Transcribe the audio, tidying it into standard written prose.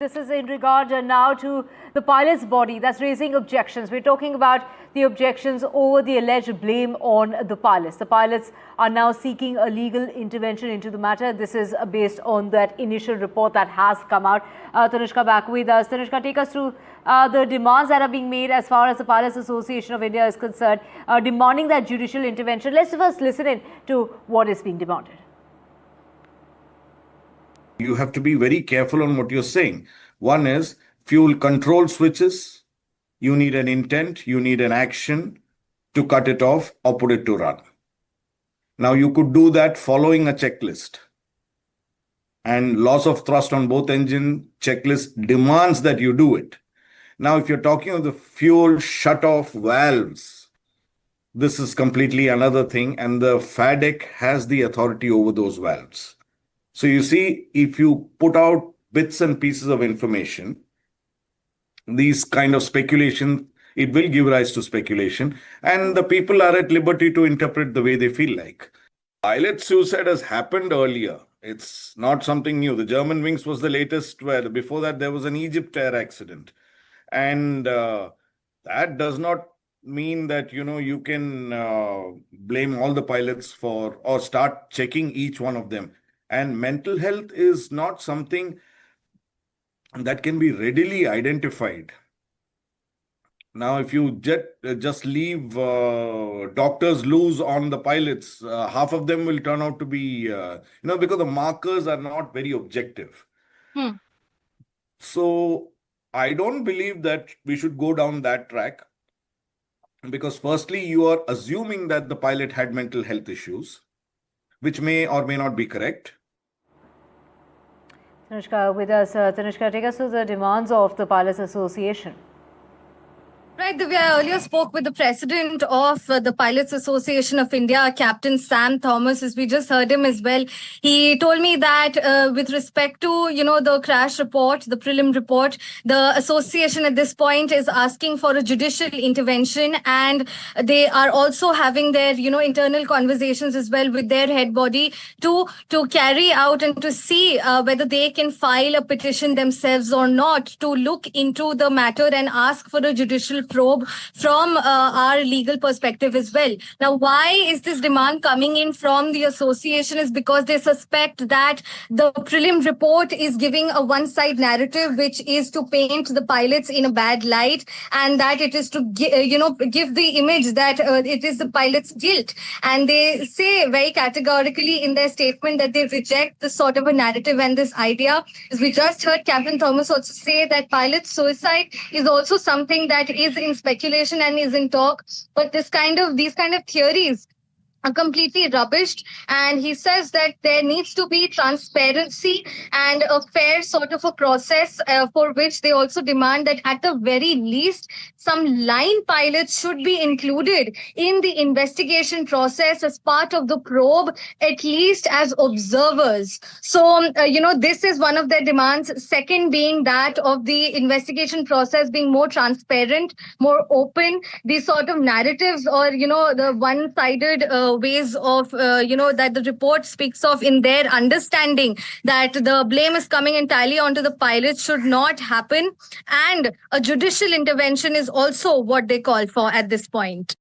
This is in regard now to the pilot's body that's raising objections. We're talking about the objections over the alleged blame on the pilots. The pilots are now seeking a legal intervention into the matter. This is based on that initial report that has come out. Tanushka back with us. Tanushka, take us through the demands that are being made as far as the Pilots Association of India is concerned, demanding that judicial intervention. Let's first listen in to what is being demanded. You have to be very careful on what you're saying. One is fuel control switches. You need an intent, you need an action to cut it off or put it to run. Now you could do that following a checklist. And loss of thrust on both engine checklist demands that you do it. Now, if you're talking of the fuel shut-off valves, this is completely another thing, and the FADEC has the authority over those valves. So you see, if you put out bits and pieces of information, these kind of speculation, it will give rise to speculation, and the people are at liberty to interpret the way they feel like. Pilot suicide has happened earlier. It's not something new. The Germanwings was the latest, where before that there was an Egypt Air accident. And that does not mean that, you can blame all the pilots for, or start checking each one of them. And mental health is not something that can be readily identified. Now, if you just leave doctors loose on the pilots, half of them will turn out to be, because the markers are not very objective. So I don't believe that we should go down that track, because firstly, you are assuming that the pilot had mental health issues, which may or may not be correct. Tanushka with us. Tanushka, take us to the demands of the Pilots Association. Right, Divya, I earlier spoke with the president of the Pilots Association of India, Captain Sam Thomas, as we just heard him as well. He told me that with respect to, the crash report, the prelim report, the association at this point is asking for a judicial intervention, and they are also having their, internal conversations as well with their head body to carry out and to see whether they can file a petition themselves or not to look into the matter and ask for a judicial probe from our legal perspective as well. Now, why is this demand coming in from the association is because they suspect that the prelim report is giving a one-side narrative, which is to paint the pilots in a bad light, and that it is to give the image that it is the pilots' guilt. And they say very categorically in their statement that they reject this sort of a narrative and this idea. As we just heard Captain Thomas also say that pilot suicide is also something that is in speculation and is in talk, but these kind of theories are completely rubbish. And he says that there needs to be transparency and a fair sort of a process for which they also demand that at the very least some line pilots should be included in the investigation process as part of the probe, at least as observers. So, this is one of their demands. Second being that of the investigation process being more transparent, more open. These sort of narratives or, the one-sided ways of, that the report speaks of in their understanding that the blame is coming entirely onto the pilots should not happen. And a judicial intervention is also what they call for at this point.